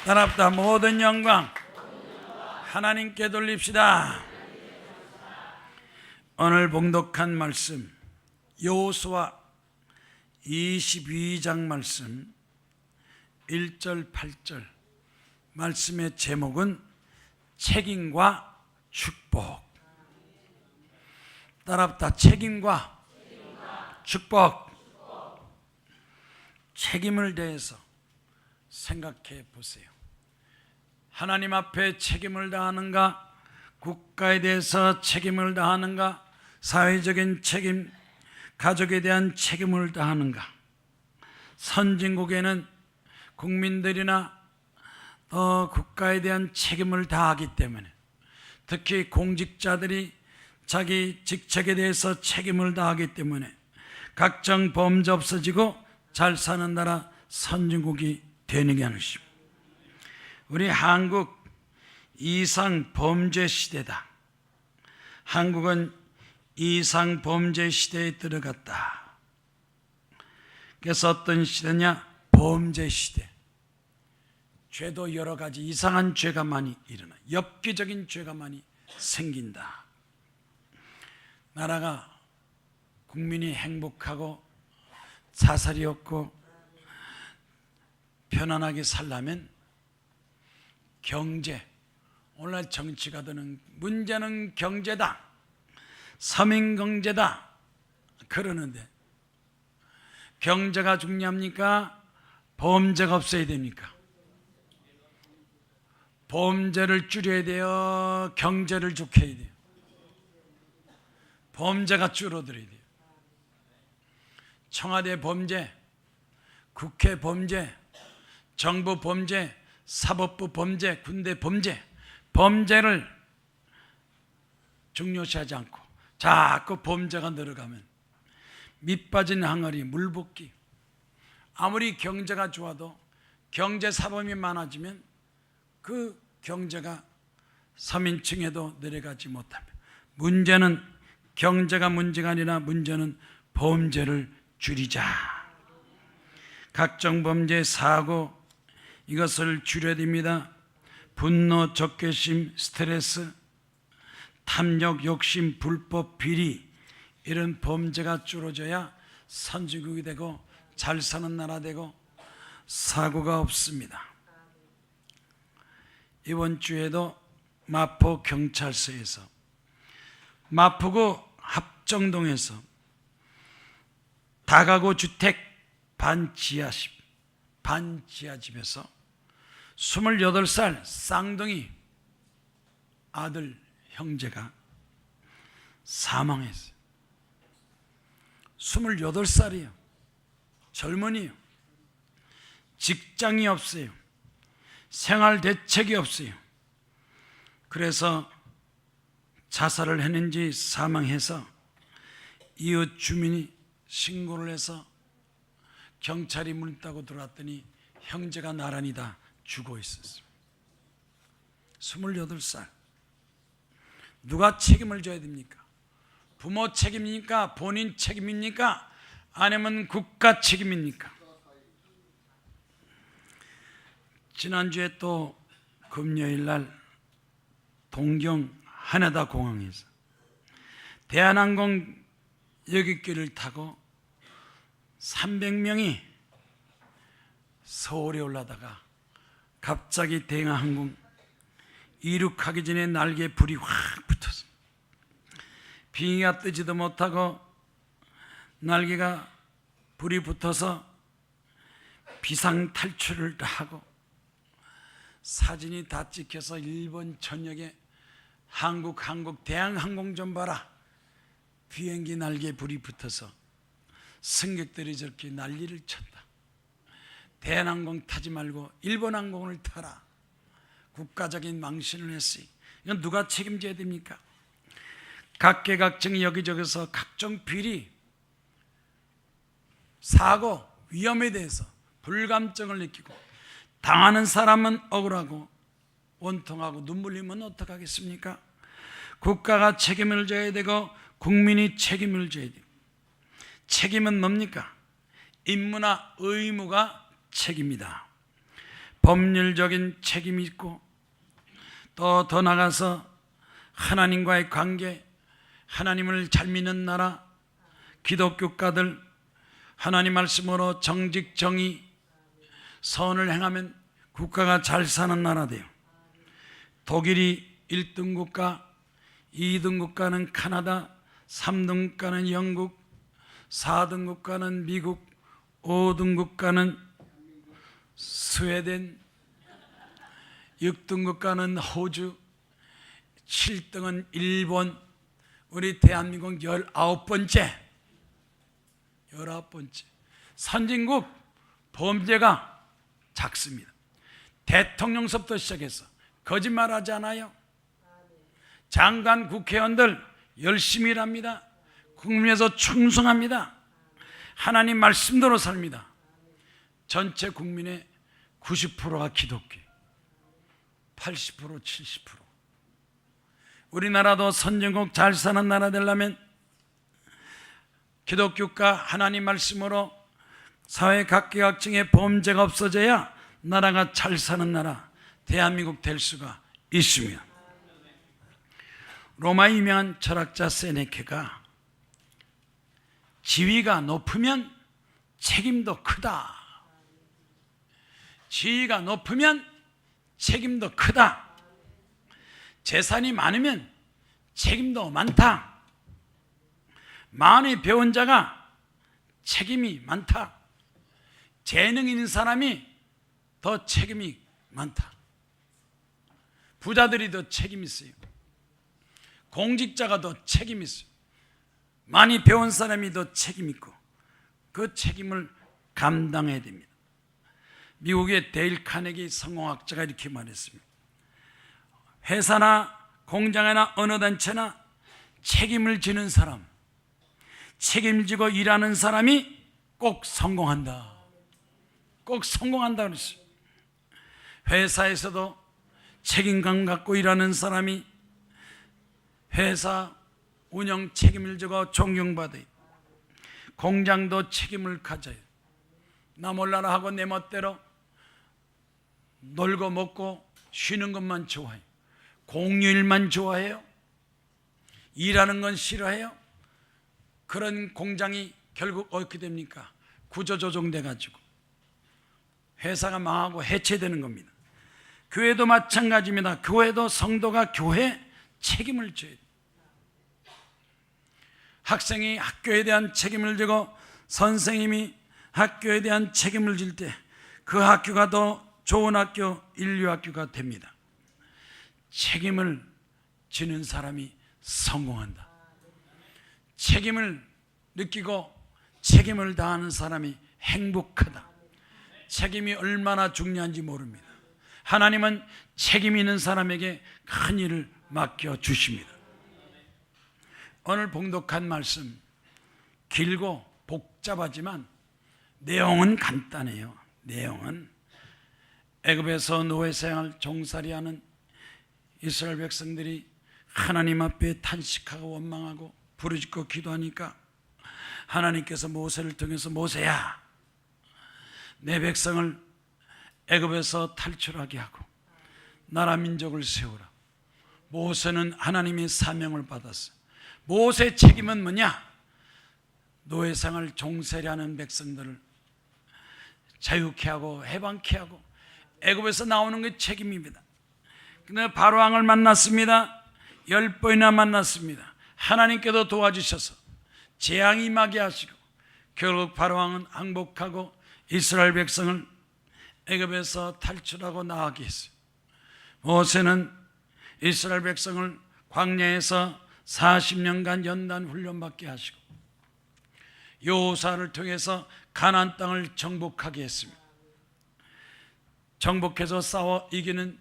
따랍다 모든 영광 하나님께 돌립시다. 오늘 봉독한 말씀 여호수아 22장 말씀 1절 8절 말씀의 제목은 책임과 축복. 따랍다 책임과 축복. 책임을 대해서 생각해 보세요. 하나님 앞에 책임을 다하는가? 국가에 대해서 책임을 다하는가? 사회적인 책임, 가족에 대한 책임을 다하는가? 선진국에는 국민들이나 국가에 대한 책임을 다하기 때문에, 특히 공직자들이 자기 직책에 대해서 책임을 다하기 때문에 각종 범죄 없어지고 잘 사는 나라 선진국이 되는 게 아니십니다. 우리 한국 이상 범죄 시대다. 한국은 이상 범죄 시대에 들어갔다. 그래서 어떤 시대냐? 범죄 시대. 죄도 여러 가지 이상한 죄가 많이 일어나, 엽기적인 죄가 많이 생긴다. 나라가 국민이 행복하고 자살이 없고 편안하게 살려면 경제, 오늘날 정치가 드는 문제는 경제다, 서민 경제다 그러는데, 경제가 중요합니까? 범죄가 없어야 됩니까? 범죄를 줄여야 돼요? 경제를 좋게 해야 돼요? 범죄가 줄어들어야 돼요. 청와대 범죄, 국회 범죄, 정부 범죄, 사법부 범죄, 군대 범죄, 범죄를 중요시하지 않고 자꾸 범죄가 늘어가면 밑빠진 항아리 물 붓기. 아무리 경제가 좋아도 경제 사범이 많아지면 그 경제가 서민층에도 내려가지 못합니다. 문제는 경제가 문제가 아니라 문제는 범죄를 줄이자. 각종 범죄, 사고, 이것을 줄여야 됩니다. 분노, 적개심, 스트레스, 탐욕, 욕심, 불법, 비리, 이런 범죄가 줄어져야 선진국이 되고 잘 사는 나라 되고 사고가 없습니다. 이번 주에도 마포 경찰서에서, 마포구 합정동에서 다가구 주택 반지하 집에서 28살 쌍둥이 아들 형제가 사망했어요. 28살이에요. 젊은이에요. 직장이 없어요. 생활 대책이 없어요. 그래서 자살을 했는지 사망해서 이웃 주민이 신고를 해서 경찰이 문 따고 들어왔더니 형제가 나란히 다 죽어 있었어요. 28살. 누가 책임을 져야 됩니까? 부모 책임입니까? 본인 책임입니까? 아니면 국가 책임입니까? 지난주에 또 금요일 날 동경 하네다 공항에서 대한항공 여객기를 타고 300명이 서울에 올라다가 갑자기 대한항공 이륙하기 전에 날개에 불이 확 붙었어. 비행기가 뜨지도 못하고 날개가 불이 붙어서 비상 탈출을 하고 사진이 다 찍혀서 일본 전역에 한국 대한항공 좀 봐라. 비행기 날개에 불이 붙어서 승객들이 저렇게 난리를 쳤다. 대한항공 타지 말고 일본 항공을 타라. 국가적인 망신을 했으니 이건 누가 책임져야 됩니까? 각계각층 여기저기서 각종 비리, 사고, 위험에 대해서 불감증을 느끼고 당하는 사람은 억울하고 원통하고 눈물 흘리면 어떡하겠습니까? 국가가 책임을 져야 되고 국민이 책임을 져야 돼요. 책임은 뭡니까? 임무나 의무가 책임이다. 법률적인 책임이 있고, 또 더 나아가서 하나님과의 관계, 하나님을 잘 믿는 나라, 기독교가들 하나님 말씀으로 정직, 정의, 선을 행하면 국가가 잘 사는 나라 돼요. 독일이 1등 국가, 2등 국가는 카나다, 3등 국가는 영국, 4등 국가는 미국, 5등 국가는 스웨덴, 6등 국가는 호주, 7등은 일본, 우리 대한민국 19번째. 선진국 범죄가 작습니다. 대통령서부터 시작해서 거짓말하지 않아요. 장관, 국회의원들 열심히 일합니다. 국민에서 충성합니다. 하나님 말씀대로 삽니다. 전체 국민의 90%가 기독교, 80%, 70%. 우리나라도 선진국 잘 사는 나라 되려면 기독교가 하나님 말씀으로 사회 각계각층의 범죄가 없어져야 나라가 잘 사는 나라, 대한민국 될 수가 있습니다. 로마의 유명한 철학자 세네케가 지위가 높으면 책임도 크다. 지위가 높으면 책임도 크다. 재산이 많으면 책임도 많다. 많이 배운 자가 책임이 많다. 재능 있는 사람이 더 책임이 많다. 부자들이 더 책임 있어요. 공직자가 더 책임 있어요. 많이 배운 사람이 더 책임 있고 그 책임을 감당해야 됩니다. 미국의 데일 카네기 성공학자가 이렇게 말했습니다. 회사나 공장이나 어느 단체나 책임을 지는 사람, 책임지고 일하는 사람이 꼭 성공한다. 꼭 성공한다 그랬어요. 회사에서도 책임감 갖고 일하는 사람이 회사 운영 책임을 지고 존경받아요. 공장도 책임을 가져요. 나 몰라라 하고 내 멋대로 놀고 먹고 쉬는 것만 좋아해요. 공휴일만 좋아해요. 일하는 건 싫어해요. 그런 공장이 결국 어떻게 됩니까? 구조조정돼 가지고 회사가 망하고 해체되는 겁니다. 교회도 마찬가지입니다. 교회도 성도가 교회 책임을 져야 돼요. 학생이 학교에 대한 책임을 지고 선생님이 학교에 대한 책임을 질 때 그 학교가 더 좋은 학교, 인류 학교가 됩니다. 책임을 지는 사람이 성공한다. 책임을 느끼고 책임을 다하는 사람이 행복하다. 책임이 얼마나 중요한지 모릅니다. 하나님은 책임 있는 사람에게 큰 일을 맡겨주십니다. 오늘 봉독한 말씀 길고 복잡하지만 내용은 간단해요. 내용은 애굽에서 노예생활 종살이하는 이스라엘 백성들이 하나님 앞에 탄식하고 원망하고 부르짖고 기도하니까 하나님께서 모세를 통해서 모세야, 내 백성을 애굽에서 탈출하게 하고 나라 민족을 세우라. 모세는 하나님의 사명을 받았어요. 모세의 책임은 뭐냐? 노예생활 종살이하는 백성들을 자유케 하고 해방케 하고 애굽에서 나오는 게 책임입니다. 근데 바로왕을 만났습니다. 10번이나 만났습니다. 하나님께도 도와주셔서 재앙이 임하게 하시고 결국 바로왕은 항복하고 이스라엘 백성을 애굽에서 탈출하고 나가게 했어요. 모세는 이스라엘 백성을 광야에서 40년간 연단 훈련받게 하시고 여호수아를 통해서 가나안 땅을 정복하게 했습니다. 정복해서 싸워 이기는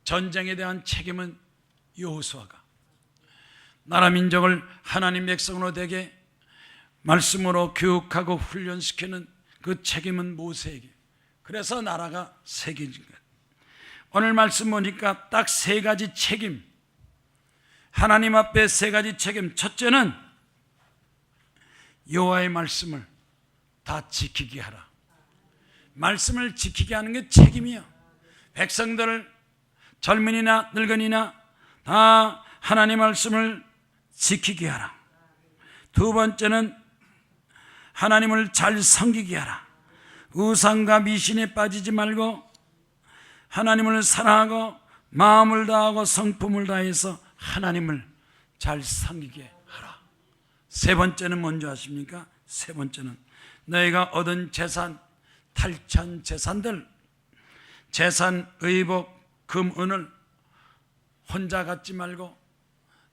전쟁에 대한 책임은 여호수아가, 나라 민족을 하나님 백성으로 되게 말씀으로 교육하고 훈련시키는 그 책임은 모세에게. 그래서 나라가 새겨진 거예요. 오늘 말씀 보니까 딱 세 가지 책임, 하나님 앞에 세 가지 책임. 첫째는 여호와의 말씀을 다 지키게 하라. 말씀을 지키게 하는 게 책임이야. 백성들 젊은이나 늙은이나 다 하나님 말씀을 지키게 하라. 두 번째는 하나님을 잘 섬기게 하라. 우상과 미신에 빠지지 말고 하나님을 사랑하고 마음을 다하고 성품을 다해서 하나님을 잘 섬기게 하라. 세 번째는 뭔지 아십니까? 세 번째는 너희가 얻은 재산, 탈취한 재산들, 재산, 의복, 금, 은을 혼자 갖지 말고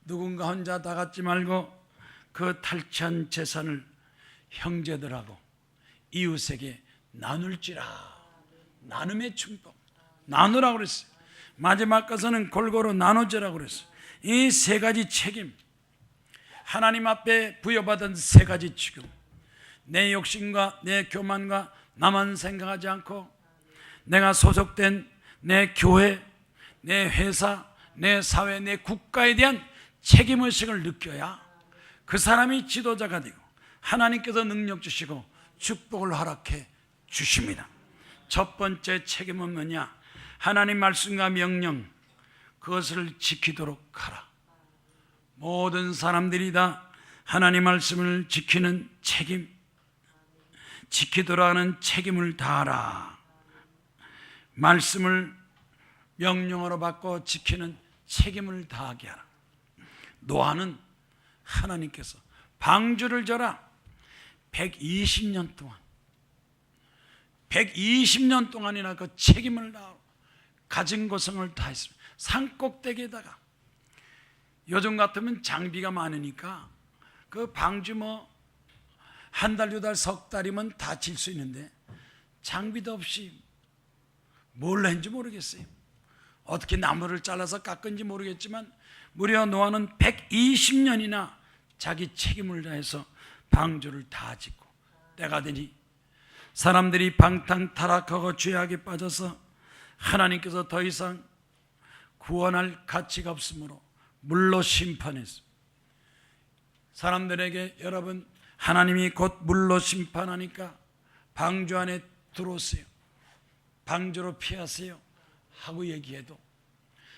누군가 혼자 다 갖지 말고 그 탈취한 재산을 형제들하고 이웃에게 나눌지라. 나눔의 축복, 나누라고 그랬어요. 마지막 가서는 골고루 나누지라고 그랬어요. 이 세 가지 책임, 하나님 앞에 부여받은 세 가지 책임, 내 욕심과 내 교만과 나만 생각하지 않고 내가 소속된 내 교회, 내 회사, 내 사회, 내 국가에 대한 책임의식을 느껴야 그 사람이 지도자가 되고 하나님께서 능력 주시고 축복을 허락해 주십니다. 첫 번째 책임은 뭐냐? 하나님 말씀과 명령, 그것을 지키도록 하라. 모든 사람들이 다 하나님 말씀을 지키는 책임, 지키도록 하는 책임을 다하라. 말씀을 명령으로 받고 지키는 책임을 다하게 하라. 노아는 하나님께서 방주를 져라. 120년 동안 120년 동안이나 그 책임을 다하고 가진 고성을 다했습니다. 산꼭대기에다가 요즘 같으면 장비가 많으니까 그 방주 한 달, 두 달, 석 달이면 다 질 수 있는데 장비도 없이 뭘 했는지 모르겠어요. 어떻게 나무를 잘라서 깎은지 모르겠지만 무려 노아는 120년이나 자기 책임을 다해서 방주를 다 짓고 때가 되니 사람들이 방탕 타락하고 죄악에 빠져서 하나님께서 더 이상 구원할 가치가 없으므로 물로 심판했습니다. 사람들에게 여러분, 하나님이 곧 물로 심판하니까 방주 안에 들어오세요, 방주로 피하세요 하고 얘기해도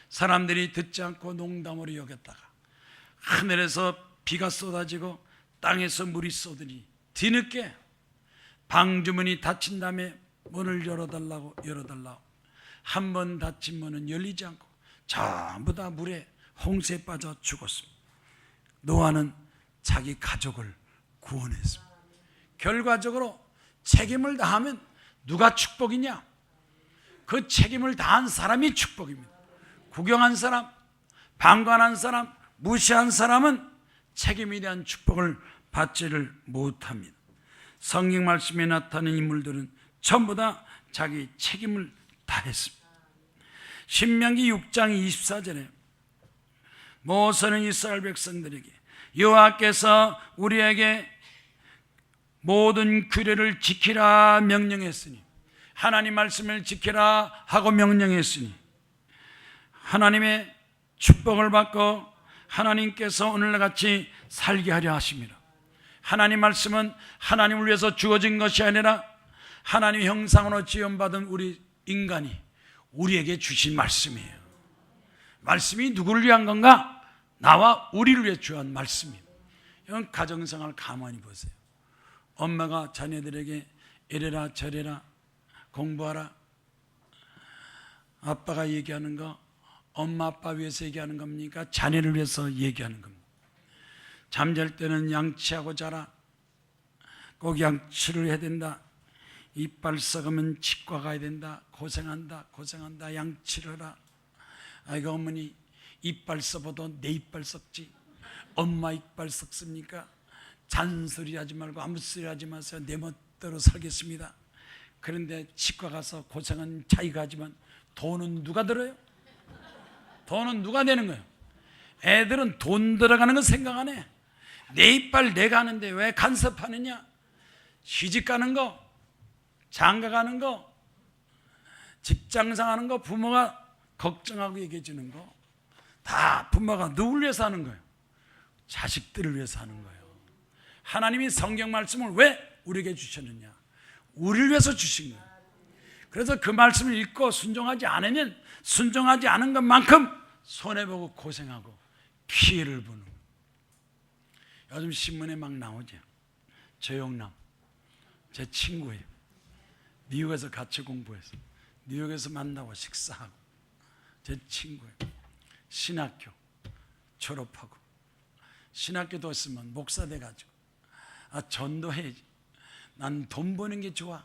사람들이 듣지 않고 농담으로 여겼다가 하늘에서 비가 쏟아지고 땅에서 물이 쏟으니 뒤늦게 방주문이 닫힌 다음에 문을 열어달라고 한 번 닫힌 문은 열리지 않고 전부 다 물에 홍수에 빠져 죽었습니다. 노아는 자기 가족을 구원했습니다. 결과적으로 책임을 다하면 누가 축복이냐? 그 책임을 다한 사람이 축복입니다. 구경한 사람, 방관한 사람, 무시한 사람은 책임에 대한 축복을 받지를 못합니다. 성경 말씀에 나타나는 인물들은 전부 다 자기 책임을 다했습니다. 신명기 6장 24절에 모세는 이스라엘 백성들에게 여호와께서 우리에게 모든 규례를 지키라 명령했으니, 하나님 말씀을 지키라 하고 명령했으니 하나님의 축복을 받고 하나님께서 오늘같이 살게 하려 하십니다. 하나님 말씀은 하나님을 위해서 주어진 것이 아니라 하나님 형상으로 지음받은 우리 인간이 우리에게 주신 말씀이에요. 말씀이 누구를 위한 건가? 나와 우리를 위해 주한 말씀입니다. 이건 가정생활 가만히 보세요. 엄마가 자녀들에게 이래라 저래라 공부하라, 아빠가 얘기하는 거 엄마 아빠 위해서 얘기하는 겁니까? 자녀를 위해서 얘기하는 겁니다. 잠잘 때는 양치하고 자라. 꼭 양치를 해야 된다. 이빨 썩으면 치과 가야 된다. 고생한다 양치를 하라. 아이고 어머니 이빨 썩어도 내 이빨 썩지 엄마 이빨 썩습니까? 잔소리 하지 말고 아무 소리 하지 마세요. 내 멋대로 살겠습니다. 그런데 치과 가서 고생은 자기가 하지만 돈은 누가 들어요? 돈은 누가 내는 거예요? 애들은 돈 들어가는 거 생각 안 해. 내 이빨 내가 하는데 왜 간섭하느냐? 시집 가는 거, 장가 가는 거, 직장상 하는 거 부모가 걱정하고 얘기해 주는 거 다 부모가 누굴 위해서 하는 거예요? 자식들을 위해서 하는 거예요. 하나님이 성경 말씀을 왜 우리에게 주셨느냐? 우리를 위해서 주신 거예요. 그래서 그 말씀을 읽고 순종하지 않으면 순종하지 않은 것만큼 손해보고 고생하고 피해를 보는. 요즘 신문에 막 나오죠. 조영남 제 친구예요. 뉴욕에서 같이 공부해서 뉴욕에서 만나고 식사하고 제 친구예요. 신학교 졸업하고 신학교도 있으면 목사 돼가지고 전도해야지. 난 돈 버는 게 좋아.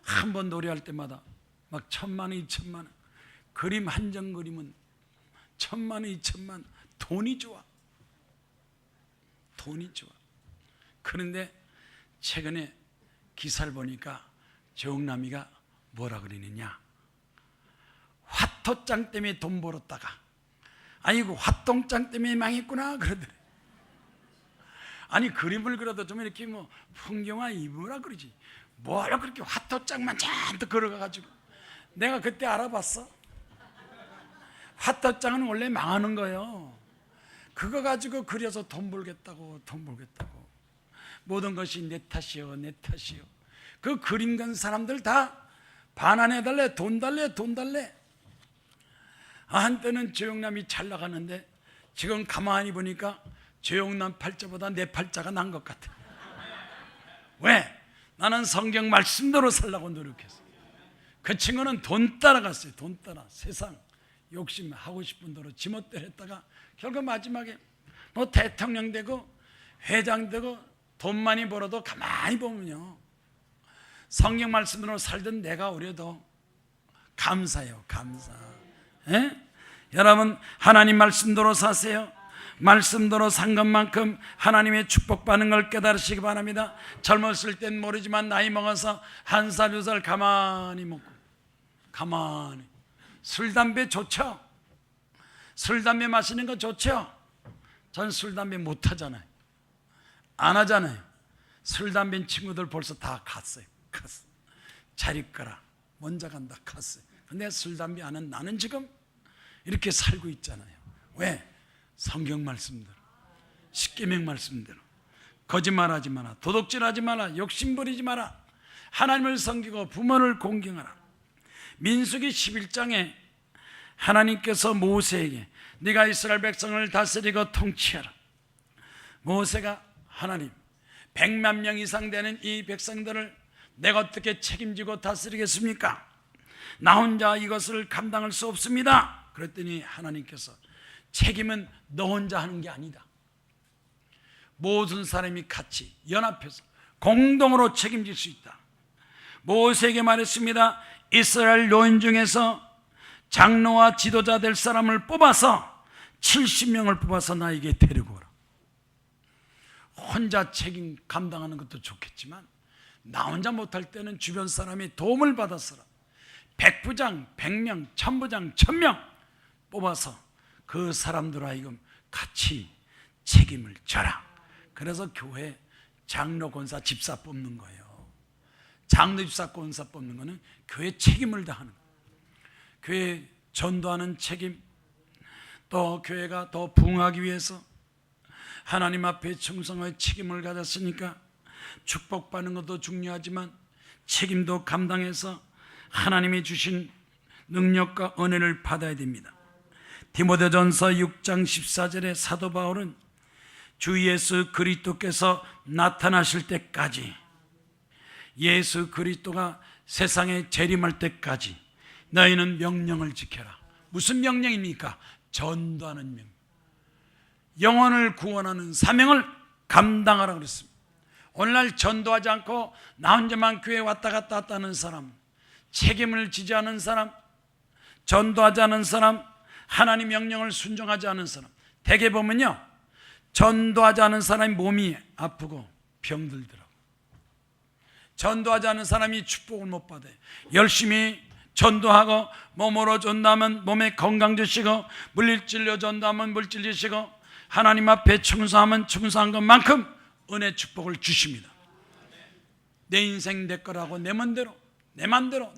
한 번 노래할 때마다 막 1,000만 원, 2,000만 원. 그림 한 장 그리면 1,000만 원, 2,000만 원. 돈이 좋아. 돈이 좋아. 그런데 최근에 기사를 보니까 조영남이가 뭐라 그러느냐, 화토장 때문에 돈 벌었다가 아이고 화똥장 때문에 망했구나 그러더래. 아니 그림을 그려도 좀 이렇게 뭐 풍경화 입으라 그러지 뭐라 그렇게 화토장만 잔뜩 걸어가가지고. 내가 그때 알아봤어. 화토장은 원래 망하는 거예요. 그거 가지고 그려서 돈 벌겠다고 모든 것이 내 탓이요 내 탓이요. 그 그림 간 사람들 다 반환해달래, 돈 달래. 한때는 조영남이 잘 나가는데 지금 가만히 보니까 조영남 팔자보다 내 팔자가 난 것 같아. 왜? 나는 성경 말씀대로 살라고 노력했어. 그 친구는 돈 따라갔어요. 돈 따라 세상 욕심 하고 싶은 대로 지멋대로 했다가 결국 마지막에 뭐 대통령 되고 회장 되고 돈 많이 벌어도 가만히 보면요, 성경 말씀으로 살던 내가 오려도 감사해요. 감사. 에? 여러분 하나님 말씀대로 사세요. 말씀대로 산 것만큼 하나님의 축복받는 걸 깨달으시기 바랍니다. 젊었을 땐 모르지만 나이 먹어서 1살 2살 가만히 먹고 가만히. 술 담배 좋죠? 술 담배 마시는 거 좋죠? 전 술 담배 못 하잖아요. 안 하잖아요. 술 담배 친구들 벌써 다 갔어요. 잘 있거라 먼저 간다 갔어요. 근데 술 담배 안 하는 나는 지금 이렇게 살고 있잖아요. 왜? 성경 말씀대로, 십계명 말씀대로. 거짓말하지 마라, 도둑질하지 마라, 욕심부리지 마라, 하나님을 섬기고 부모를 공경하라. 민수기 11장에 하나님께서 모세에게 네가 이스라엘 백성을 다스리고 통치하라. 모세가 하나님 100만 명 이상 되는 이 백성들을 내가 어떻게 책임지고 다스리겠습니까? 나 혼자 이것을 감당할 수 없습니다. 그랬더니 하나님께서 책임은 너 혼자 하는 게 아니다. 모든 사람이 같이 연합해서 공동으로 책임질 수 있다. 모세에게 말했습니다. 이스라엘 노인 중에서 장로와 지도자 될 사람을 뽑아서 70명을 뽑아서 나에게 데리고 오라. 혼자 책임 감당하는 것도 좋겠지만 나 혼자 못할 때는 주변 사람이 도움을 받아서라. 100부장, 100명, 1000부장, 1000명 뽑아서 그 사람들 하여금 같이 책임을 져라. 그래서 교회 장로, 권사, 집사 뽑는 거예요. 장로, 집사, 권사 뽑는 거는 교회 책임을 다하는 거예요. 교회 전도하는 책임, 또 교회가 더 부흥하기 위해서 하나님 앞에 충성의 책임을 가졌으니까 축복받는 것도 중요하지만 책임도 감당해서 하나님이 주신 능력과 은혜를 받아야 됩니다. 디모데전서 6장 14절에 사도 바울은 주 예수 그리스도께서 나타나실 때까지, 예수 그리스도가 세상에 재림할 때까지 너희는 명령을 지켜라. 무슨 명령입니까? 전도하는 명, 영혼을 구원하는 사명을 감당하라 그랬습니다. 오늘날 전도하지 않고 나 혼자만 교회 왔다 갔다 하는 사람, 책임을 지지 않은 사람, 전도하지 않은 사람, 하나님 명령을 순종하지 않은 사람, 대개 보면요, 전도하지 않은 사람이 몸이 아프고 병들더라고. 전도하지 않은 사람이 축복을 못 받아요. 열심히 전도하고 몸으로 전도하면 몸에 건강 주시고, 물질로 전도하면 물질 주시고, 하나님 앞에 충성하면 충성한 것만큼 은혜 축복을 주십니다. 내 인생 내 거라고 내 맘대로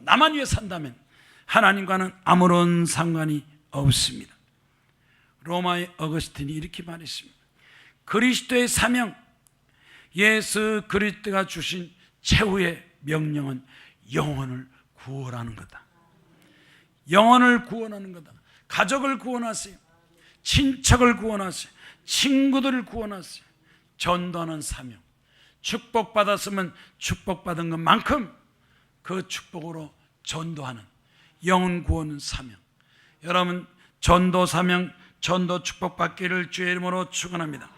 나만 위해 산다면 하나님과는 아무런 상관이 없습니다. 로마의 어거스틴이 이렇게 말했습니다. 그리스도의 사명, 예수 그리스도가 주신 최후의 명령은 영혼을 구원하는 거다. 영혼을 구원하는 거다. 가족을 구원하세요. 친척을 구원하세요. 친구들을 구원하세요. 전도하는 사명. 축복받았으면 축복받은 것만큼 그 축복으로 전도하는 영혼 구원 사명. 여러분 전도 사명, 전도 축복받기를 주의 이름으로 축원합니다.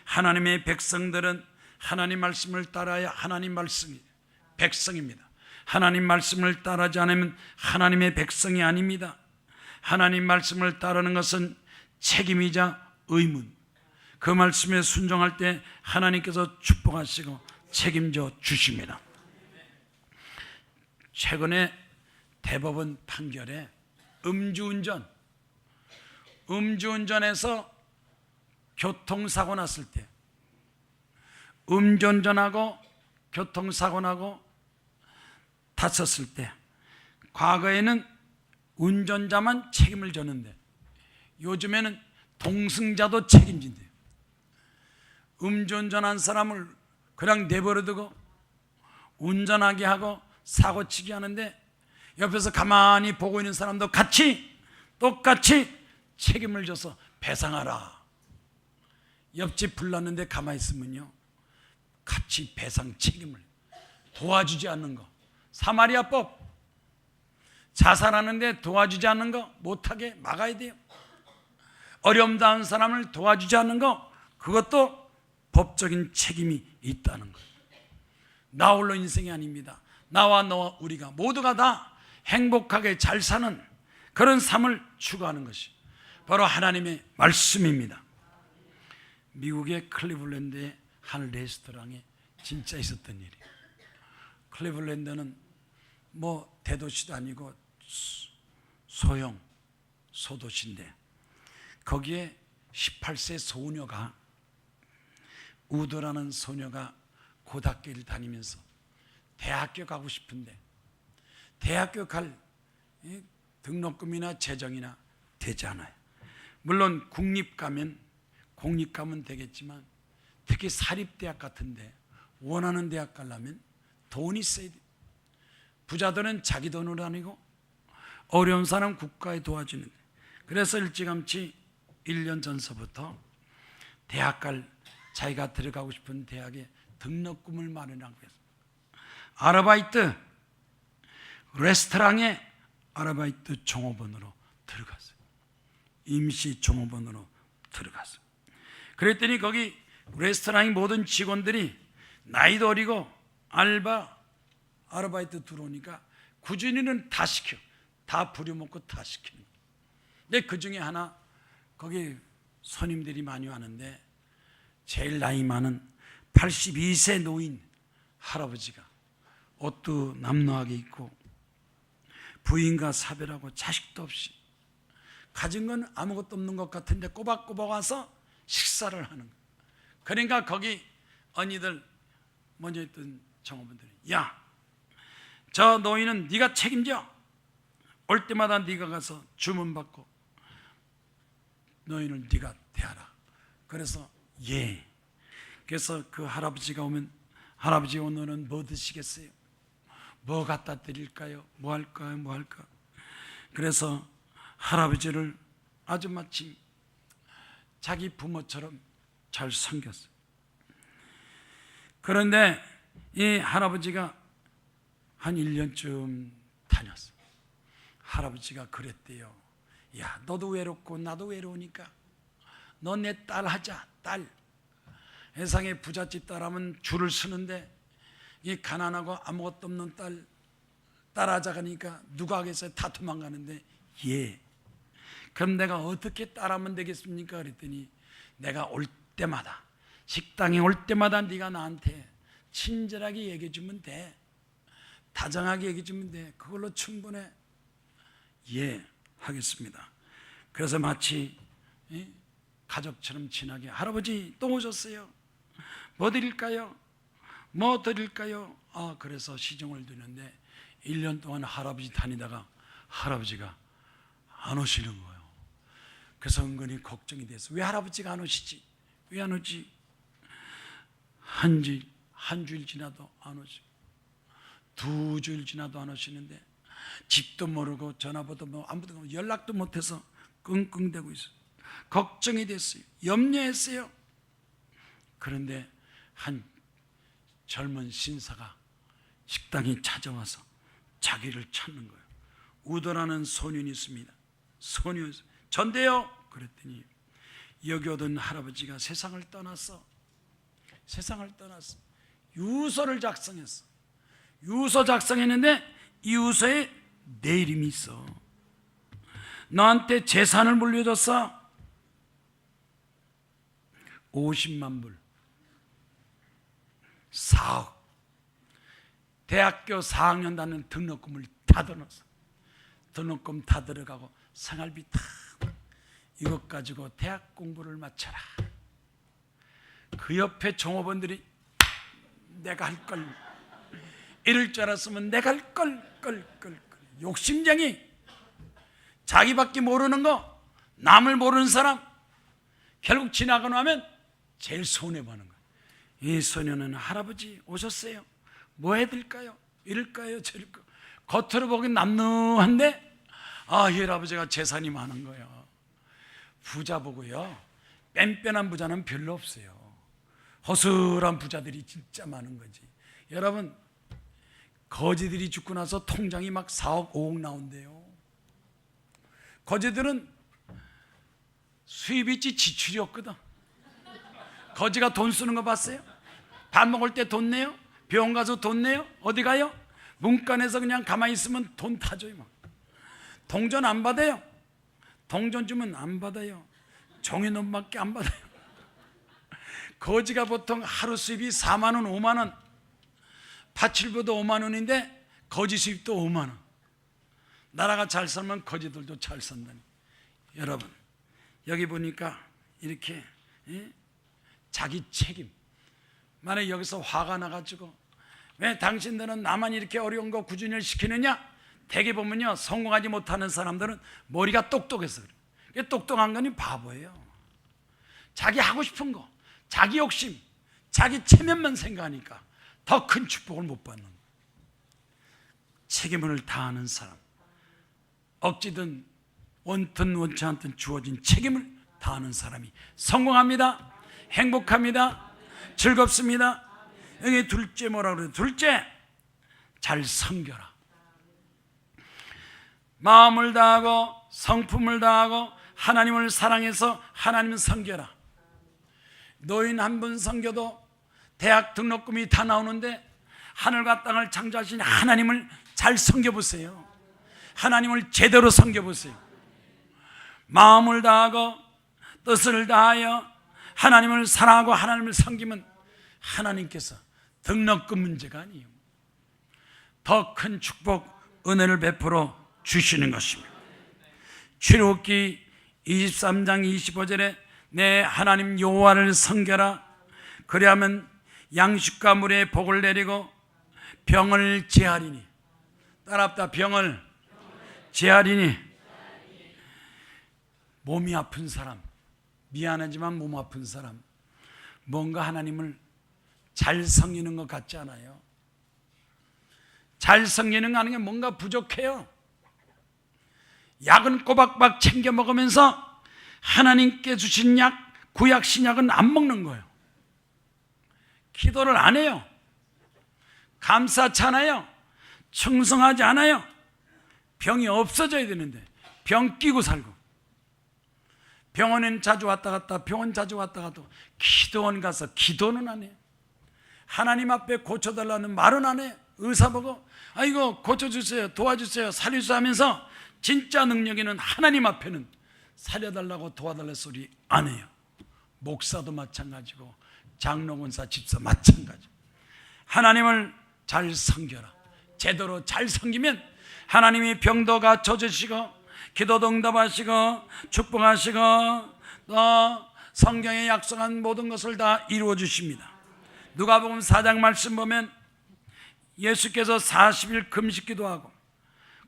하나님의 백성들은 하나님 말씀을 따라야 하나님 말씀이 백성입니다. 하나님 말씀을 따르지 않으면 하나님의 백성이 아닙니다. 하나님 말씀을 따르는 것은 책임이자 의문. 그 말씀에 순종할 때 하나님께서 축복하시고 책임져 주십니다. 최근에 대법원 판결에 음주운전에서 교통사고 났을 때, 음주운전하고 교통사고 나고 다쳤을 때, 과거에는 운전자만 책임을 졌는데 요즘에는 동승자도 책임진대요. 음주운전한 사람을 그냥 내버려두고 운전하게 하고 사고치게 하는데 옆에서 가만히 보고 있는 사람도 똑같이 책임을 져서 배상하라. 옆집 불났는데 가만히 있으면요, 같이 배상 책임을 도와주지 않는 거. 사마리아법, 자살하는데 도와주지 않는 거 못하게 막아야 돼요. 어려움 당한 사람을 도와주지 않는 거, 그것도 법적인 책임이 있다는 거예요. 나 홀로 인생이 아닙니다. 나와 너와 우리가 모두가 다 행복하게 잘 사는 그런 삶을 추구하는 것이 바로 하나님의 말씀입니다. 미국의 클리블랜드의 한 레스토랑에 진짜 있었던 일이에요. 클리블랜드는 뭐 대도시도 아니고 소형 소도시인데 거기에 18세 소녀가, 우드라는 소녀가 고등학교를 다니면서 대학교 가고 싶은데 대학교 갈 등록금이나 재정이나 되지 않아요. 물론 공립 가면 되겠지만 특히 사립대학 같은데 원하는 대학 가려면 돈이 있어야 돼요. 부자들은 자기 돈으로 아니고 어려운 사람 국가에 도와주는. 그래서 일찌감치 1년 전서부터 대학 갈, 자기가 들어가고 싶은 대학에 등록금을 마련하고 했어요. 아르바이트, 레스토랑에 아르바이트 종업원으로 들어갔어요. 임시 종업원으로 들어갔어요. 그랬더니 거기 레스토랑의 모든 직원들이 나이도 어리고 아르바이트 들어오니까 꾸준히는 다 시켜. 다 부려먹고 다 시키는 거예요. 근데 그 중에 하나, 거기 손님들이 많이 왔는데 제일 나이 많은 82세 노인 할아버지가 옷도 남루하게 입고 부인과 사별하고 자식도 없이 가진 건 아무것도 없는 것 같은데 꼬박꼬박 와서 식사를 하는 거예요. 그러니까 거기 언니들 먼저 있던 종업원들이, 야, 저 노인은 네가 책임져. 올 때마다 네가 가서 주문 받고 노인을 네가 대하라. 그래서 예. 그래서 그 할아버지가 오면, 할아버지 오늘은 뭐 드시겠어요? 뭐 갖다 드릴까요? 뭐 할까요? 뭐 할까? 그래서 할아버지를 아주 마치 자기 부모처럼 잘 섬겼어요. 그런데 이 할아버지가 한 1년쯤 다녔어요. 할아버지가 그랬대요. 야, 너도 외롭고 나도 외로우니까 너 내 딸 하자. 딸. 세상에 부잣집 딸하면 줄을 서는데 이 가난하고 아무것도 없는 딸 하자가니까 누가 하겠어요? 다 도망가는데, 예. 그럼 내가 어떻게 딸하면 되겠습니까? 그랬더니 내가 올 때마다, 식당에 올 때마다 네가 나한테 친절하게 얘기해 주면 돼. 다정하게 얘기해 주면 돼. 그걸로 충분해. 예, 하겠습니다. 그래서 마치 가족처럼 친하게, 할아버지 또 오셨어요. 뭐 드릴까요? 뭐 드릴까요? 그래서 시중을 드는데 1년 동안 할아버지 다니다가 할아버지가 안 오시는 거예요. 그래서 은근히 걱정이 돼서, 왜 할아버지가 안 오시지? 왜 안 오지? 한 주일 지나도 안 오지. 두 주일 지나도 안 오시는데 집도 모르고 전화번호도 뭐 아무도 연락도 못해서 끙끙대고 있어요. 걱정이 됐어요. 염려했어요. 그런데 한 젊은 신사가 식당에 찾아와서 자기를 찾는 거예요. 우도라는 소년이 있습니다. 소년, 전데요? 그랬더니 여기 오던 할아버지가 세상을 떠났어. 세상을 떠났어. 유서를 작성했어. 유서 작성했는데 이 유서에 내 이름이 있어. 너한테 재산을 물려줬어. 50만 불, 4억, 대학교 4학년 다는 등록금을 다 들어놨어. 등록금 다 들어가고 생활비 다, 이것 가지고 대학 공부를 마쳐라. 그 옆에 종업원들이 내가 할 걸, 이럴 줄 알았으면 내가 할 걸, 욕심쟁이, 자기밖에 모르는 거, 남을 모르는 사람, 결국 지나고 나면 제일 손해보는 거예요. 이 소녀는 할아버지 오셨어요. 뭐 해드릴까요? 이럴까요? 저럴까요? 겉으로 보기엔 남루한데 이 할아버지가 재산이 많은 거예요. 부자 보고요, 뺀뺀한 부자는 별로 없어요. 허술한 부자들이 진짜 많은 거지. 여러분, 거지들이 죽고 나서 통장이 막 4억 5억 나온대요. 거지들은 수입이 있지 지출이 없거든. 거지가 돈 쓰는 거 봤어요? 밥 먹을 때 돈 내요? 병원 가서 돈 내요? 어디 가요? 문간에서 그냥 가만히 있으면 돈 다 줘요. 막. 동전 안 받아요. 동전 주면 안 받아요. 종이놈밖에 안 받아요. 거지가 보통 하루 수입이 4만 원, 5만 원, 파출부도 5만 원인데 거지 수입도 5만 원. 나라가 잘 살면 거지들도 잘 산다니. 여러분, 여기 보니까 이렇게 자기 책임. 만약 여기서 화가 나가지고 왜 당신들은 나만 이렇게 어려운 거 꾸준히 시키느냐? 대개 보면요, 성공하지 못하는 사람들은 머리가 똑똑해서 그래요. 똑똑한 거니 바보예요. 자기 하고 싶은 거, 자기 욕심, 자기 체면만 생각하니까 더 큰 축복을 못 받는 거예요. 책임을 다하는 사람, 억지든 원든 원치 않든 주어진 책임을 다하는 사람이 성공합니다. 행복합니다. 즐겁습니다. 여기 둘째 뭐라 그래요? 둘째, 잘 섬겨라. 마음을 다하고 성품을 다하고 하나님을 사랑해서 하나님을 섬겨라. 노인 한 분 섬겨도 대학 등록금이 다 나오는데 하늘과 땅을 창조하신 하나님을 잘 섬겨보세요. 하나님을 제대로 섬겨보세요. 마음을 다하고 뜻을 다하여 하나님을 사랑하고 하나님을 섬기면 하나님께서 등록금 문제가 아니에요. 더 큰 축복, 은혜를 베풀어 주시는 것입니다. 출애굽기 23장 25절에 내 하나님 여호와를 섬겨라. 그리하면 양식과 물에 복을 내리고 병을 제하리니. 따라합다. 병을 제하리니. 몸이 아픈 사람, 미안하지만 몸 아픈 사람, 뭔가 하나님을 잘 섬기는 것 같지 않아요? 잘 섬기는 거 아닌 게 뭔가 부족해요. 약은 꼬박박 챙겨 먹으면서 하나님께 주신 약, 구약 신약은 안 먹는 거예요. 기도를 안 해요. 감사치 않아요. 충성하지 않아요. 병이 없어져야 되는데 병 끼고 살고, 병원엔 자주 왔다 갔다, 병원 자주 왔다 가도 기도원 가서 기도는 안 해요. 하나님 앞에 고쳐달라는 말은 안 해요. 의사 보고 이거 고쳐주세요, 도와주세요, 살려주세요 하면서 진짜 능력 있는 하나님 앞에는 살려달라고 도와달라는 소리 안 해요. 목사도 마찬가지고 장로권사 집사 마찬가지. 하나님을 잘 섬겨라. 제대로 잘 섬기면 하나님이 병도 고쳐주시고 기도도 응답하시고 축복하시고 또 성경에 약속한 모든 것을 다 이루어 주십니다. 누가복음 4장 말씀 보면 예수께서 40일 금식 기도하고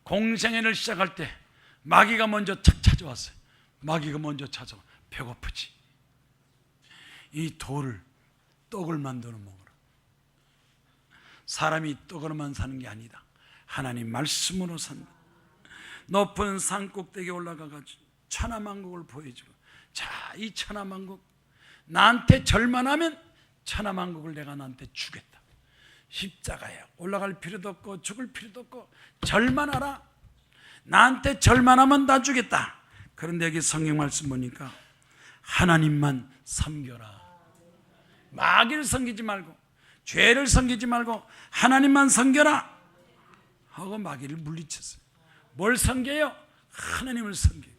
공생애를 시작할 때 마귀가 먼저 착 찾아왔어요. 마귀가 먼저 찾아와. 배고프지? 이 돌을 떡을 만들어 먹어라. 사람이 떡으로만 사는 게 아니다. 하나님 말씀으로 산다. 높은 산 꼭대기에 올라가가지고 천하만국을 보여주고, 자, 이 천하만국 나한테 절만하면 천하만국을 내가 나한테 주겠다. 십자가에 올라갈 필요도 없고 죽을 필요도 없고 절만하라. 나한테 절만하면 다 주겠다. 그런데 여기 성경 말씀 보니까 하나님만 섬겨라. 마귀를 섬기지 말고 죄를 섬기지 말고 하나님만 섬겨라 하고 마귀를 물리쳤어요. 뭘 섬겨요? 하나님을 섬겨요.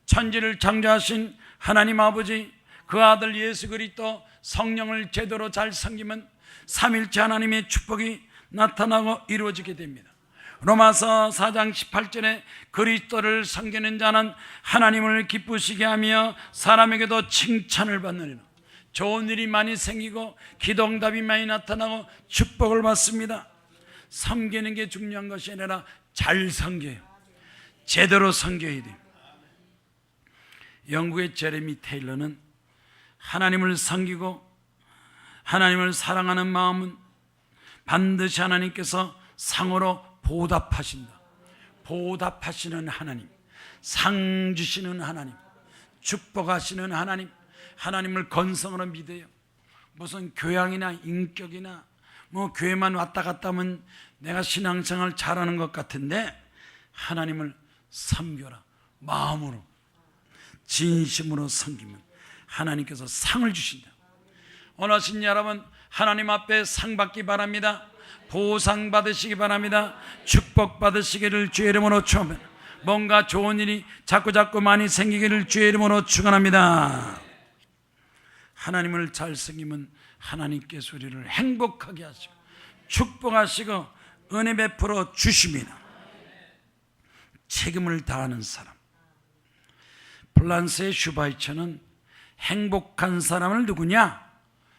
천지를 창조하신 하나님 아버지, 그 아들 예수 그리스도, 성령을 제대로 잘 섬기면 삼일째 하나님의 축복이 나타나고 이루어지게 됩니다. 로마서 4장 18절에 그리스도를 섬기는 자는 하나님을 기쁘시게 하며 사람에게도 칭찬을 받느니라. 좋은 일이 많이 생기고 기도응답이 많이 나타나고 축복을 받습니다. 섬기는 게 중요한 것이 아니라 잘 섬겨요. 제대로 섬겨야 돼요. 영국의 제레미 테일러는 하나님을 섬기고 하나님을 사랑하는 마음은 반드시 하나님께서 상으로 보답하신다. 보답하시는 하나님, 상 주시는 하나님, 축복하시는 하나님, 하나님을 건성으로 믿어요. 무슨 교양이나 인격이나 뭐 교회만 왔다 갔다 하면 내가 신앙생활 잘하는 것 같은데, 하나님을 섬겨라. 마음으로 진심으로 섬기면 하나님께서 상을 주신다. 원하신 여러분, 하나님 앞에 상 받기 바랍니다. 보상 받으시기 바랍니다. 축복 받으시기를 주의 이름으로 축원합니다. 뭔가 좋은 일이 자꾸자꾸 많이 생기기를 주의 이름으로 축원합니다. 하나님을 잘 섬기면 하나님께서 우리를 행복하게 하시고 축복하시고 은혜 베풀어 주십니다. 책임을 다하는 사람. 프랑스의 슈바이처는 행복한 사람을 누구냐?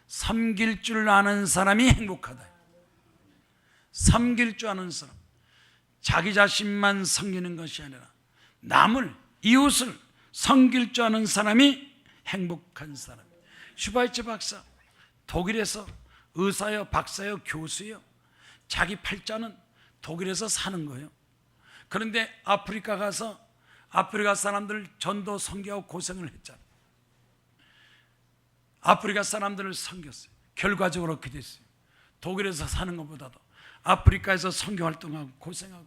섬길 줄 아는 사람이 행복하다. 섬길 줄 아는 사람, 자기 자신만 섬기는 것이 아니라 남을, 이웃을 섬길 줄 아는 사람이 행복한 사람. 슈바이처 박사, 독일에서 의사요, 박사요, 교수요. 자기 팔자는 독일에서 사는 거예요. 그런데 아프리카 가서 아프리카 사람들 전도 선교하고 고생을 했잖아요. 아프리카 사람들을 섬겼어요. 결과적으로 그렇게 됐어요. 독일에서 사는 것보다도 아프리카에서 선교 활동하고 고생하고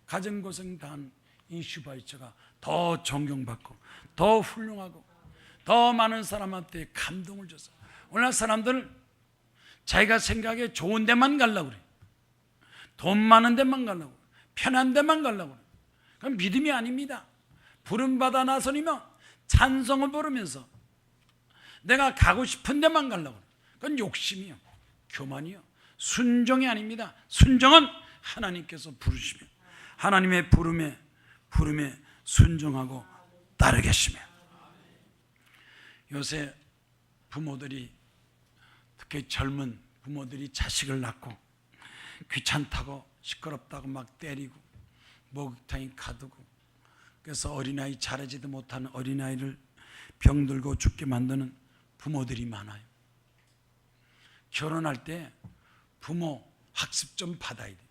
가정고생 당한 이 슈바이처가 더 존경받고 더 훌륭하고 더 많은 사람한테 감동을 줬어요. 오늘날 사람들 자기가 생각에 좋은 데만 가려고 그래. 돈 많은 데만 가려고 그래. 편한 데만 가려고 그래. 그건 믿음이 아닙니다. 부름받아 나서니면 찬송을 부르면서 내가 가고 싶은 데만 가려고 그래. 그건 욕심이요, 교만이요, 순종이 아닙니다. 순종은 하나님께서 부르시면 하나님의 부름에 순종하고 따르겠으며. 요새 부모들이, 특히 젊은 부모들이 자식을 낳고 귀찮다고 시끄럽다고 막 때리고 목욕탕에 가두고, 그래서 어린아이 자라지도 못하는 어린아이를 병들고 죽게 만드는 부모들이 많아요. 결혼할 때 부모 학습 좀 받아야 돼요.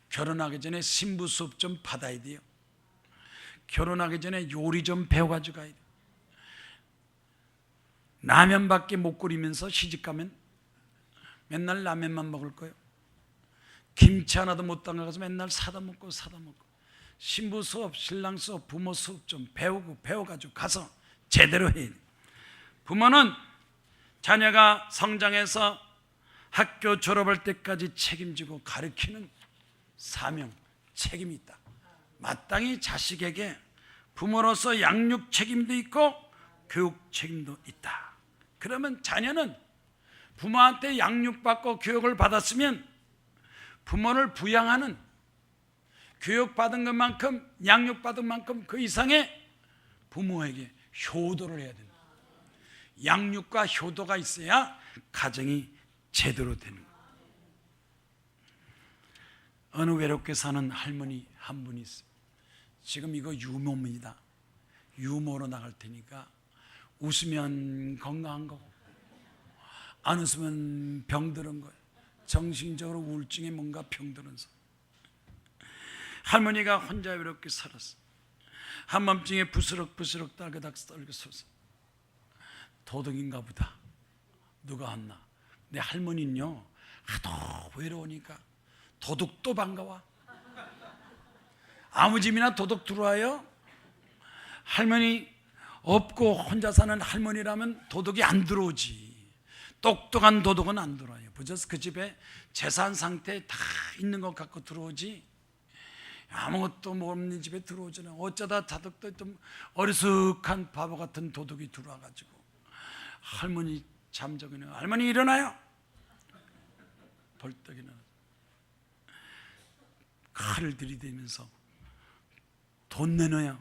결혼하기 전에 신부 수업 좀 받아야 돼요. 결혼하기 전에 요리 좀 배워가지고 가야 돼요. 라면밖에 못 끓이면서 시집가면 맨날 라면만 먹을 거예요. 김치 하나도 못 담가서 맨날 사다 먹고 신부 수업, 신랑 수업, 부모 수업 좀 배워가지고 가서 제대로 해야 돼요. 부모는 자녀가 성장해서 학교 졸업할 때까지 책임지고 가르치는 사명, 책임이 있다. 마땅히 자식에게 부모로서 양육 책임도 있고 교육 책임도 있다. 그러면 자녀는 부모한테 양육받고 교육을 받았으면 부모를 부양하는, 교육받은 것만큼 양육받은 만큼 그 이상의 부모에게 효도를 해야 된다. 양육과 효도가 있어야 가정이 제대로 되는 거예요. 어느 외롭게 사는 할머니 한 분이 있어요. 지금 이거 유머입니다. 유머로 나갈 테니까 웃으면 건강한 거고 안 웃으면 병들은 거예요. 정신적으로 우울증에 뭔가 병들은 사람. 할머니가 혼자 외롭게 살았어. 한밤중에 부스럭부스럭 딸그닥 떨고서서 도둑인가 보다. 누가 왔나? 내 할머니는요 하도 외로우니까 도둑도 반가워. 아무 집이나 도둑 들어와요. 할머니 없고 혼자 사는 할머니라면 도둑이 안 들어오지. 똑똑한 도둑은 안 들어와요. 부자서 그 집에 재산 상태에 다 있는 것 갖고 들어오지 아무것도 없는 집에 들어오잖아요. 어쩌다 자덕도 좀 어리숙한 바보 같은 도둑이 들어와가지고 할머니 잠적이네요. 할머니 일어나요. 벌떡 일어나 칼을 들이대면서 돈 내놔요.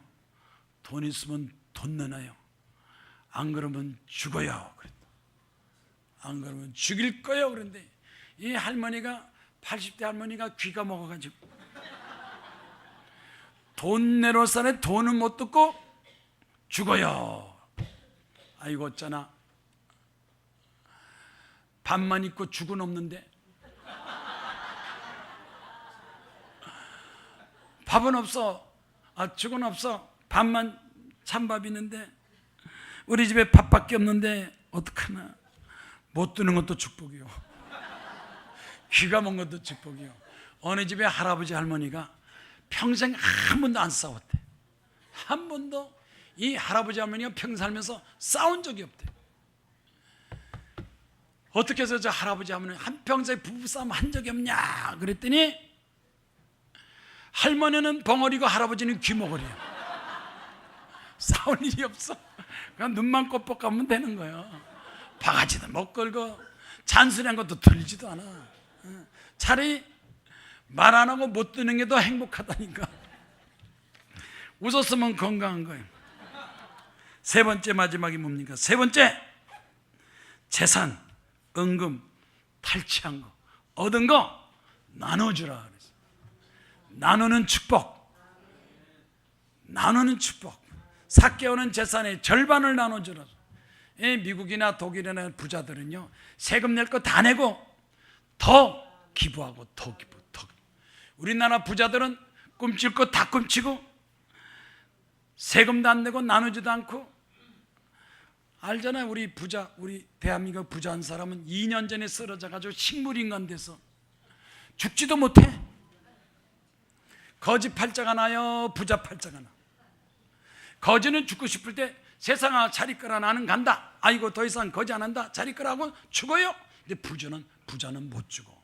돈 있으면 돈 내놔요. 안 그러면 죽어요. 그랬다. 안 그러면 죽일 거예요. 그런데 이 할머니가 80대 할머니가 귀가 먹어가지고 돈 내놓을 사람에 돈은 못 듣고 죽어요. 아이고 어쩌나 밥만 있고 죽은 없는데 밥은 없어. 죽은 없어. 밥만 찬밥 있는데 우리 집에 밥밖에 없는데 어떡하나. 못 드는 것도 축복이요. 귀가 먼 것도 축복이요. 어느 집에 할아버지 할머니가 평생 한 번도 안 싸웠대. 한 번도 이 할아버지 할머니가 평생 살면서 싸운 적이 없대. 어떻게 해서 저 할아버지 할머니 한평생 부부싸움 한 적이 없냐 그랬더니 할머니는 벙어리고 할아버지는 귀머거리야. 싸울 일이 없어. 그냥 눈만 꼴뻑하면 되는 거예요. 바가지도 못 걸고 잔소리한 것도 들리지도 않아. 차라리 말 안 하고 못 듣는 게 더 행복하다니까. 웃었으면 건강한 거예요. 세 번째 마지막이 뭡니까? 세 번째 재산, 은금, 탈취한 거, 얻은 거 나눠주라 그랬어. 나누는 축복. 나누는 축복. 삭개오는 재산의 절반을 나눠주라. 미국이나 독일이나 부자들은요 세금 낼 거 다 내고 더 기부하고 더 기부, 더. 우리나라 부자들은 꿈칠 거 다 꿈치고 세금도 안 내고 나누지도 않고. 알잖아요. 우리 부자, 우리 대한민국 부자 한 사람은 2년 전에 쓰러져가지고 식물인간 돼서 죽지도 못해. 거지 팔자가 나요, 부자 팔자가 나. 거지는 죽고 싶을 때 세상아 자리 끄라 나는 간다. 아이고 더 이상 거지 안 한다. 자리 끄라고 죽어요. 근데 부자는 못 죽어.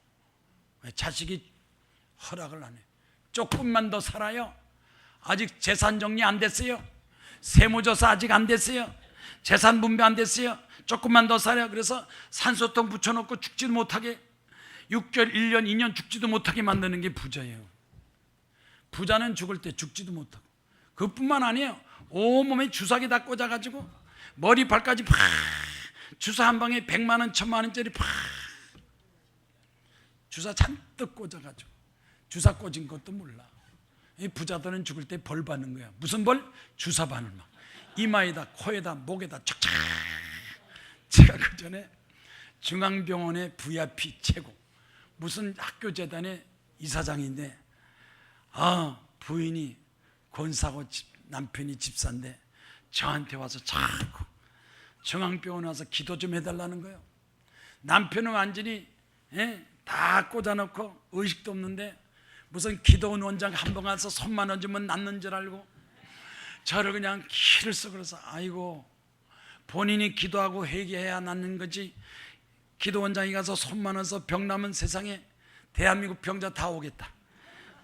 자식이 허락을 안 해. 조금만 더 살아요. 아직 재산 정리 안 됐어요. 세무조사 아직 안 됐어요. 재산 분배 안 됐어요. 조금만 더 살아요. 그래서 산소통 붙여놓고 죽지도 못하게 6개월, 1년, 2년 죽지도 못하게 만드는 게 부자예요. 부자는 죽을 때 죽지도 못하고. 그뿐만 아니에요. 온몸에 주사기 다 꽂아가지고 머리 발까지 팍 주사 한 방에 100만 원, 1000만 원짜리 팍 주사 잔뜩 꽂아가지고 주사 꽂은 것도 몰라. 이 부자들은 죽을 때 벌 받는 거야. 무슨 벌? 주사 바늘 막 이마에다, 코에다, 목에다 쫙쫙. 제가 그 전에 중앙병원의 VIP 최고 무슨 학교 재단의 이사장인데 부인이 권사고 남편이 집사인데 저한테 와서 자꾸 중앙병원에 와서 기도 좀 해달라는 거예요. 남편은 완전히 다 꽂아놓고 의식도 없는데 무슨 기도원 원장 한 번 가서 손만 얹으면 낫는 줄 알고 저를 그냥 키를 썩어서 아이고 본인이 기도하고 회개해야 낫는 거지. 기도원장에 가서 손만 얹어서 병 나면 세상에 대한민국 병자 다 오겠다.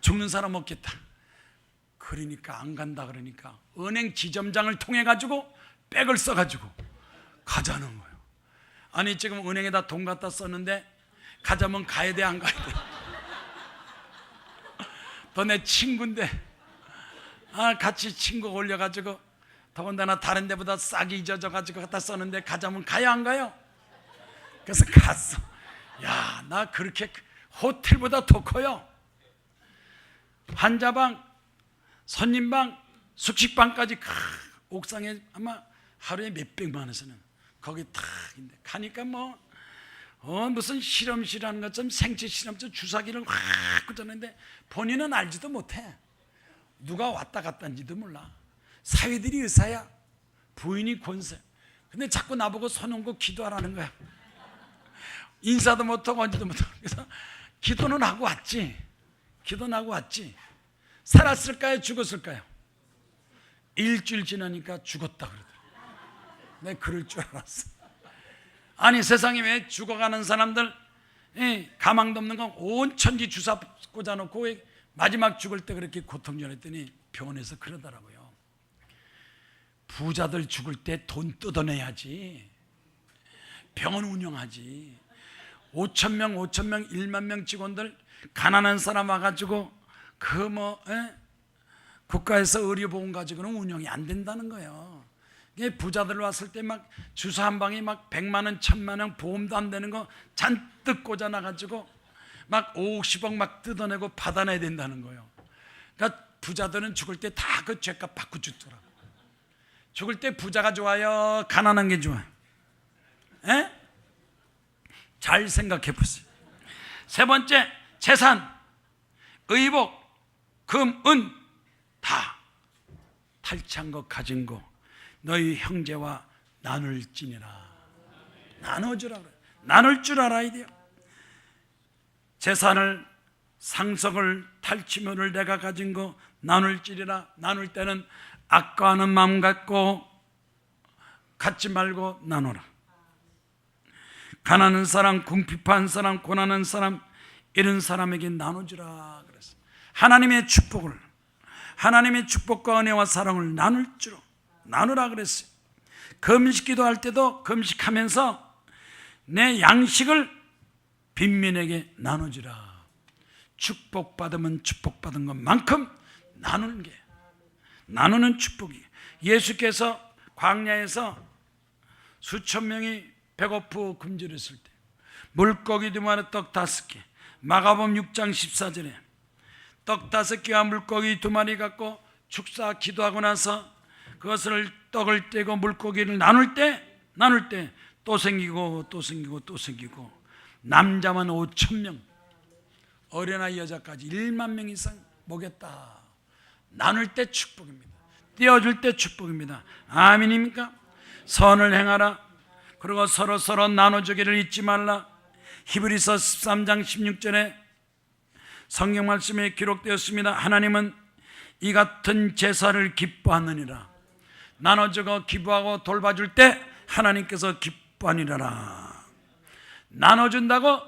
죽는 사람 없겠다. 그러니까 안 간다. 그러니까 은행 지점장을 통해 가지고 백을 써가지고 가자는 거예요. 아니 지금 은행에다 돈 갖다 썼는데 가자면 가야 돼 안 가야 돼? 너 내 친구인데 같이 친구 올려가지고 더군다나 다른 데보다 싸게 잊어져가지고 갖다 썼는데 가자면 가야 안 가요? 그래서 갔어. 야, 나 그렇게 호텔보다 더 커요. 환자방, 손님방, 숙식방까지 옥상에 아마 하루에 몇백만 원에서는 거기 탁 있는데 가니까 뭐 무슨 실험실하는 것처럼 생체 실험처럼 주사기를 확 꽂았는데 본인은 알지도 못해. 누가 왔다 갔다 한지도 몰라. 사위들이 의사야, 부인이 권세. 근데 자꾸 나보고 손 얹고 기도하라는 거야. 인사도 못하고 언제도 못하고. 그래서 기도는 하고 왔지. 기도는 하고 왔지. 살았을까요? 죽었을까요? 일주일 지나니까 죽었다 그러더라고요. 내가 그럴 줄 알았어. 아니 세상에 왜 죽어가는 사람들 가망도 없는 건 온 천지 주사 꽂아놓고 왜 마지막 죽을 때 그렇게 고통전했더니 병원에서 그러더라고요. 부자들 죽을 때 돈 뜯어내야지 병원 운영하지. 5,000명 1만 명 직원들 가난한 사람 와가지고 국가에서 의료보험 가지고는 운영이 안 된다는 거예요. 부자들 왔을 때 막 주사 한 방에 막 100만 원, 1000만 원 보험도 안 되는 거 잔뜩 꽂아놔가지고 막 50억 막 뜯어내고 받아내야 된다는 거예요. 그러니까 부자들은 죽을 때 다 그 죄값 받고 죽더라고. 죽을 때 부자가 좋아요, 가난한 게 좋아요? 잘 생각해 보세요. 세 번째, 재산, 의복, 금, 은 다 탈취한 거 가진 거 너희 형제와 나눌지니라. 나눠주라 그래. 나눌 줄 알아야 돼요. 재산을, 상속을, 탈취물을 내가 가진 거 나눌지리라. 나눌 때는 아까워하는 마음 갖고 갖지 말고 나눠라. 가난한 사람, 궁핍한 사람, 고난한 사람, 이런 사람에게 나눠주라 그랬어요. 하나님의 축복을, 하나님의 축복과 은혜와 사랑을 나눌 줄로 나누라 그랬어요. 금식기도 할 때도 금식하면서 내 양식을 빈민에게 나눠주라. 축복받으면 축복받은 것만큼 나누는 게, 나누는 축복이. 예수께서 광야에서 수천 명이 배고프고 굶주렸을 때 물고기 2마리 떡 5개, 마가복음 6장 14절에 떡 5개와 물고기 2마리 갖고 축사 기도하고 나서 그것을 떡을 떼고 물고기를 나눌 때 또 생기고 또 생기고 또 생기고, 남자만 5,000명, 어린아이 여자까지 1만 명 이상 먹였다. 나눌 때 축복입니다. 떼어줄 때 축복입니다. 아멘입니까? 선을 행하라. 그리고 서로 나눠주기를 잊지 말라. 히브리서 13장 16절에 성경 말씀에 기록되었습니다. 하나님은 이 같은 제사를 기뻐하느니라. 나눠주고 기부하고 돌봐줄 때 하나님께서 기뻐하니라. 나눠준다고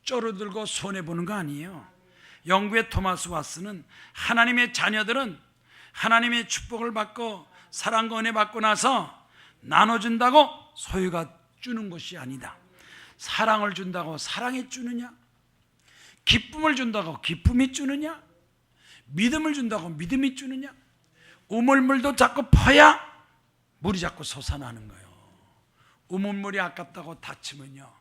쪼르들고 손해보는 거 아니에요. 영국의 토마스 와스는 하나님의 자녀들은 하나님의 축복을 받고 사랑과 은혜 받고 나서 나눠준다고 소유가 주는 것이 아니다. 사랑을 준다고 사랑이 주느냐? 기쁨을 준다고 기쁨이 주느냐? 믿음을 준다고 믿음이 주느냐? 우물물도 자꾸 퍼야 물이 자꾸 솟아나는 거예요. 우물물이 아깝다고 다치면요,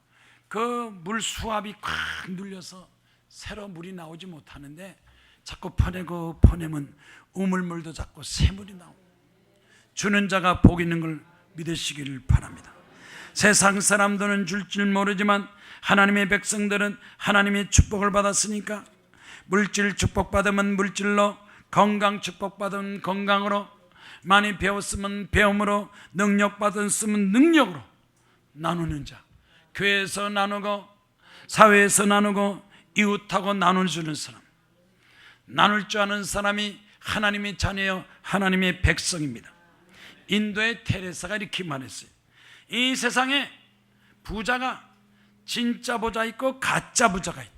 그 물 수압이 꽉 눌려서 새로 물이 나오지 못하는데 자꾸 퍼내면 우물물도 자꾸 새물이 나오고, 주는 자가 복 있는 걸 믿으시기를 바랍니다. 세상 사람들은 줄 줄 모르지만 하나님의 백성들은 하나님의 축복을 받았으니까, 물질 축복받으면 물질로, 건강 축복받으면 건강으로, 많이 배웠으면 배움으로, 능력 받았으면 능력으로 나누는 자, 교회에서 나누고 사회에서 나누고 이웃하고 나눠주는 사람, 나눌 줄 아는 사람이 하나님의 자녀요 하나님의 백성입니다. 인도의 테레사가 이렇게 말했어요. 이 세상에 부자가 진짜 부자 있고 가짜 부자가 있다.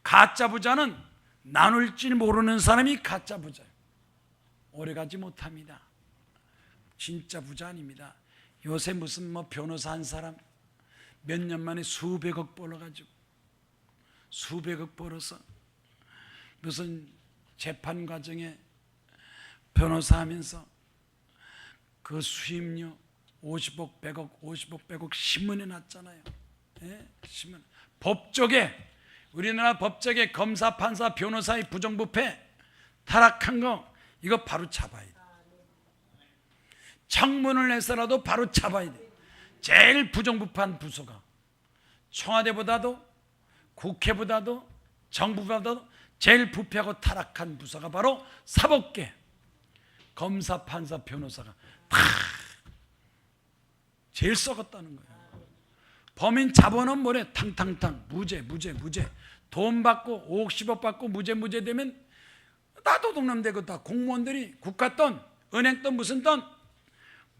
가짜 부자는 나눌 줄 모르는 사람이 가짜 부자예요. 오래가지 못합니다. 진짜 부자 아닙니다. 요새 무슨 변호사 한 사람 몇 년 만에 수백억 벌어가지고, 수백억 벌어서 무슨 재판 과정에 변호사 하면서 그 수임료 50억 100억 50억 100억 신문에 났잖아요. 신문. 법조계, 우리나라 법조계 검사 판사 변호사의 부정부패 타락한 거, 이거 바로 잡아야 돼. 청문을 해서라도 바로 잡아야 돼. 제일 부정부패한 부서가 청와대보다도 국회보다도 정부보다도 제일 부패하고 타락한 부서가 바로 사법계, 검사, 판사, 변호사가 다 제일 썩었다는 거예요. 범인 잡아놓은 뭐래? 탕탕탕 무죄. 돈 받고 5억 10억 받고 무죄 되면 다 도둑놈 되고 다 공무원들이 국가 돈, 은행 돈, 무슨 돈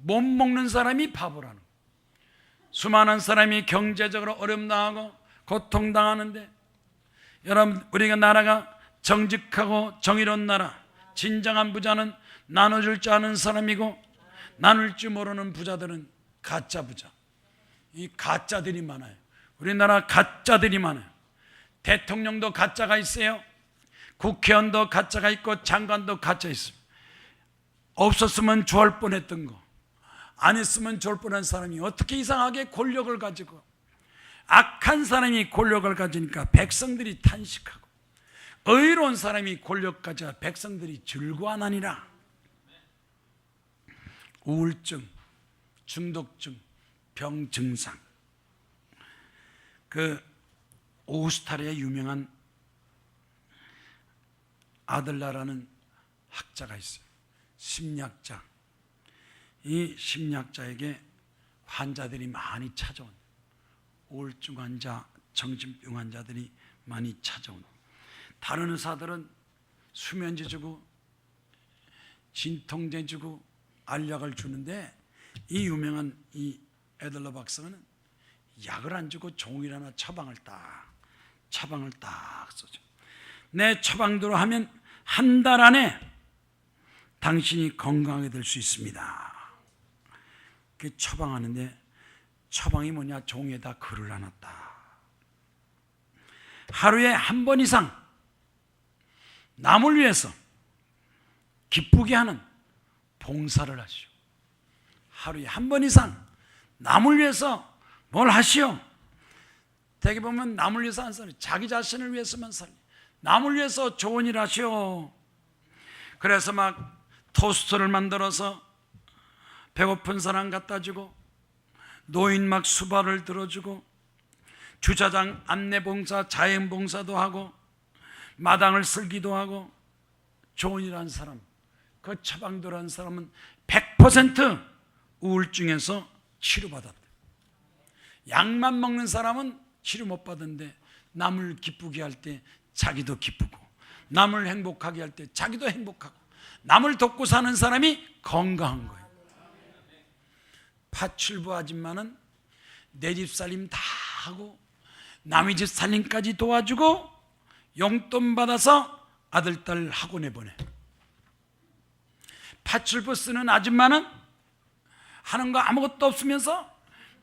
못 먹는 사람이 바보라는 거예요. 수많은 사람이 경제적으로 어려움 당하고 고통당하는데, 여러분, 우리가 나라가 정직하고 정의로운 나라, 진정한 부자는 나눠줄 줄 아는 사람이고, 나눌 줄 모르는 부자들은 가짜 부자, 이 가짜들이 많아요. 우리나라 가짜들이 많아요. 대통령도 가짜가 있어요. 국회의원도 가짜가 있고 장관도 가짜 있습니다. 없었으면 좋을 뻔했던 거, 안 했으면 좋을 뻔한 사람이 어떻게 이상하게 권력을 가지고, 악한 사람이 권력을 가지니까 백성들이 탄식하고, 의로운 사람이 권력 가져 백성들이 즐거워하니라. 우울증, 중독증, 병 증상. 그 오스트리아의 유명한 아들라라는 학자가 있어요. 심리학자. 이 심리학자에게 환자들이 많이 찾아온, 우울증 환자, 정신병 환자들이 많이 찾아온. 다른 의사들은 수면제 주고 진통제 주고 알약을 주는데, 이 유명한 이 애들러 박사는 약을 안 주고 종이를 하나 처방을 딱 써줘. 내 처방대로 하면 한 달 안에 당신이 건강하게 될 수 있습니다. 그 처방하는데, 처방이 뭐냐? 종이에다 글을 놔놨다. 하루에 한 번 이상 남을 위해서 기쁘게 하는 봉사를 하시오. 하루에 한 번 이상 남을 위해서 뭘 하시오? 대개 보면 남을 위해서 안 살아요. 자기 자신을 위해서만 살아요. 남을 위해서 좋은 일 하시오. 그래서 막 토스트를 만들어서 배고픈 사람 갖다 주고, 노인 막 수발을 들어주고, 주차장 안내봉사, 자연봉사도 하고, 마당을 쓸기도 하고, 좋은 일 한 사람, 그 처방대로 한 사람은 100% 우울증에서 치료받았대. 약만 먹는 사람은 치료 못 받는데, 남을 기쁘게 할 때 자기도 기쁘고, 남을 행복하게 할 때 자기도 행복하고, 남을 돕고 사는 사람이 건강한 거예요. 파출부 아줌마는 내 집 살림 다 하고 남의 집 살림까지 도와주고 용돈 받아서 아들, 딸 학원에 보내. 파출부 쓰는 아줌마는 하는 거 아무것도 없으면서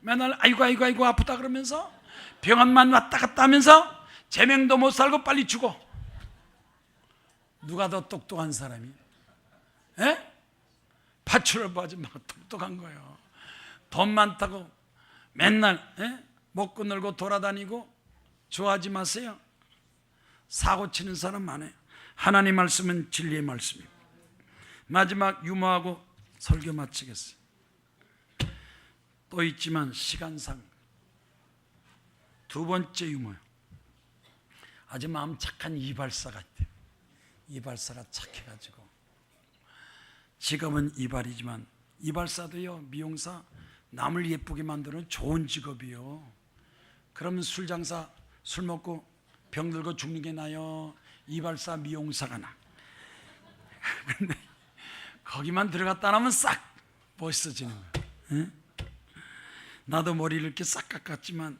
맨날 아이고 아프다 그러면서 병원만 왔다 갔다 하면서 제명도 못 살고 빨리 죽어. 누가 더 똑똑한 사람이? 에? 파출부 아줌마가 똑똑한 거예요. 돈 많다고 맨날 먹고 놀고 돌아다니고 좋아하지 마세요. 사고 치는 사람 많아요. 하나님 말씀은 진리의 말씀입니다. 마지막 유머하고 설교 마치겠어요. 또 있지만 시간상 두 번째 유머요. 아주 마음 착한 이발사가 있대요. 이발사가 착해가지고, 직업은 이발이지만 이발사도요, 미용사, 남을 예쁘게 만드는 좋은 직업이요. 그러면 술 장사, 술 먹고 병 들고 죽는 게 나요, 이발사, 미용사가 나. 근데 거기만 들어갔다 나면 싹 멋있어지는 거예요. 응? 나도 머리를 이렇게 싹 깎았지만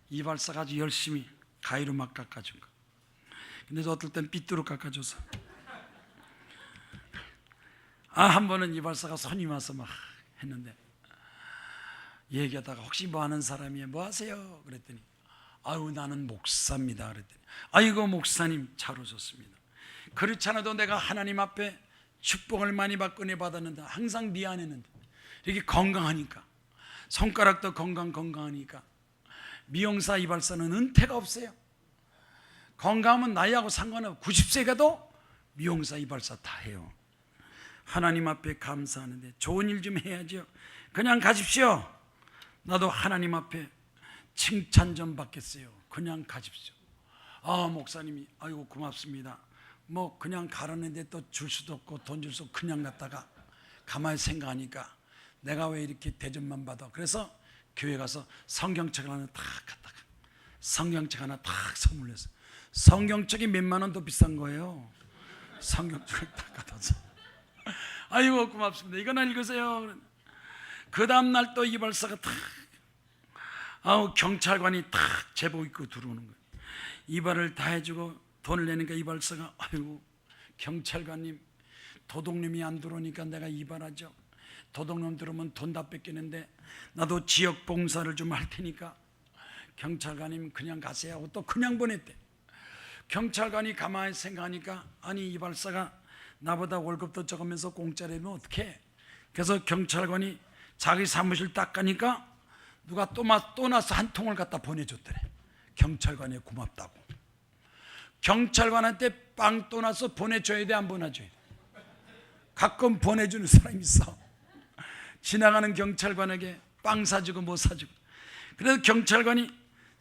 이발사가 아주 열심히 가위로 막 깎아준 거. 근데 어떨 땐 삐뚤어 깎아줘서. 한 번은 이발사가 손님 와서 막 했는데, 얘기하다가 혹시 뭐 하는 사람이에요? 뭐 하세요? 그랬더니 아유, 나는 목사입니다. 그랬더니 아이고, 목사님 잘 오셨습니다. 그렇지 않아도 내가 하나님 앞에 축복을 많이 받고 받았는데 항상 미안했는데, 이렇게 건강하니까, 손가락도 건강하니까, 미용사 이발사는 은퇴가 없어요. 건강하면 나이하고 상관없고 90세 가도 미용사 이발사 다 해요. 하나님 앞에 감사하는데 좋은 일 좀 해야죠. 그냥 가십시오. 나도 하나님 앞에 칭찬 좀 받겠어요. 그냥 가십시오. 목사님이 아이고 고맙습니다. 뭐 그냥 가라는데 또 줄 수도 없고 돈 줄 수 없고 그냥 갔다가 가만히 생각하니까 내가 왜 이렇게 대접만 받아. 그래서 교회 가서 성경책 하나 탁 갖다가 성경책 하나 탁 선물했어. 성경책이 몇만 원 더 비싼 거예요. 성경책을 탁 갖다서 아이고 고맙습니다. 이거나 읽으세요. 그 다음날 또 이발사가 탁 경찰관이 탁 제복 입고 들어오는 거예요. 이발을 다 해주고 돈을 내니까 이발사가 아이고 경찰관님 도둑놈이 안 들어오니까 내가 이발하죠. 도둑놈 들어오면 돈 다 뺏기는데 나도 지역 봉사를 좀 할 테니까 경찰관님 그냥 가세요 하고 또 그냥 보냈대. 경찰관이 가만히 생각하니까 아니 이발사가 나보다 월급도 적으면서 공짜로 하면 어떡해. 그래서 경찰관이 자기 사무실 딱 가니까 누가 또 나서 한 통을 갖다 보내줬더래. 경찰관이 고맙다고. 경찰관한테 빵 또 나서 보내줘야 돼 안 보내줘야 돼? 가끔 보내주는 사람이 있어. 지나가는 경찰관에게 빵 사주고 뭐 사주고. 그래서 경찰관이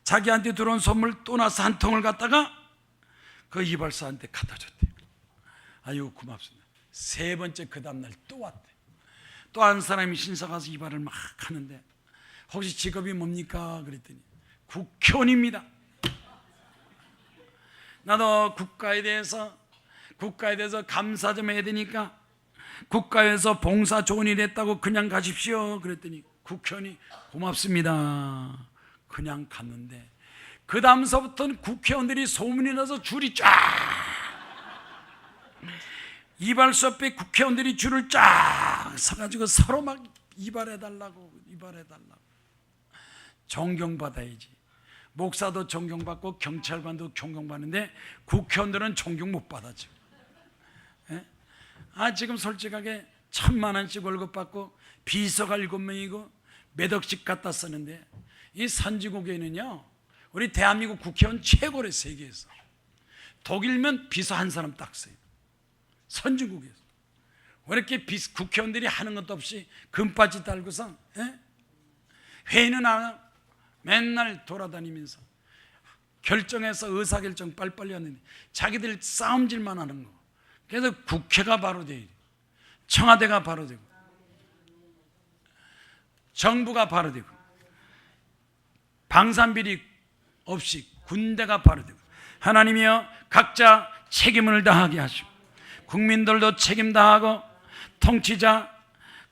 자기한테 들어온 선물 또 나서 한 통을 갖다가 그 이발사한테 갖다 줬대. 아유 고맙습니다. 세 번째 그 다음날 또 왔대. 또 한 사람이 신사 가서 이발을 막 하는데 혹시 직업이 뭡니까? 그랬더니 국회의원입니다. 나도 국가에 대해서 감사 좀 해야 되니까 국가에서 봉사 좋은 일 했다고 그냥 가십시오. 그랬더니 국회의원이 고맙습니다. 그냥 갔는데 그 다음서부터는 국회의원들이 소문이 나서 줄이 쫙 이발소 앞에 국회의원들이 줄을 쫙 서가지고 서로 막 이발해달라고 존경받아야지. 목사도 존경받고 경찰관도 존경받는데 국회의원들은 존경 못 받아죠. 지금 솔직하게 1,000만 원씩 월급 받고 비서가 7명이고 몇 억씩 갖다 쓰는데 이 선진국에는요 우리 대한민국 국회의원 최고래. 세계에서 독일면 비서 한 사람 딱 써요. 선진국에서 왜 이렇게 국회의원들이 하는 것도 없이 금바지 달고서 회의는 안 하고 맨날 돌아다니면서 결정해서 의사결정 빨리빨리 하는데 자기들 싸움질만 하는 거. 그래서 국회가 바로 돼야 돼. 청와대가 바로 되고 정부가 바로 되고 방산비리 없이 군대가 바로 되고 하나님이여 각자 책임을 다하게 하시고 국민들도 책임 다하고 통치자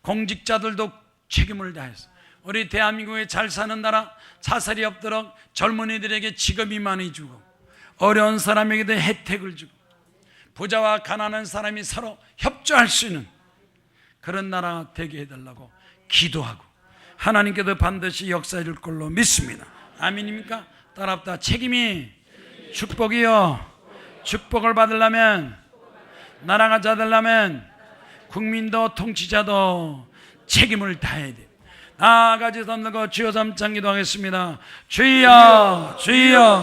공직자들도 책임을 다해서 우리 대한민국에 잘 사는 나라 자살이 없도록 젊은이들에게 직업이 많이 주고 어려운 사람에게도 혜택을 주고 부자와 가난한 사람이 서로 협조할 수 있는 그런 나라가 되게 해달라고 기도하고 하나님께도 반드시 역사해 줄 걸로 믿습니다. 아멘입니까? 따라합다. 책임이 축복이요. 축복을 받으려면 나라가 잘 되려면 국민도 통치자도 책임을 다해야 돼요. 나아가지 던지고 주여 3장 기도하겠습니다. 주여 주여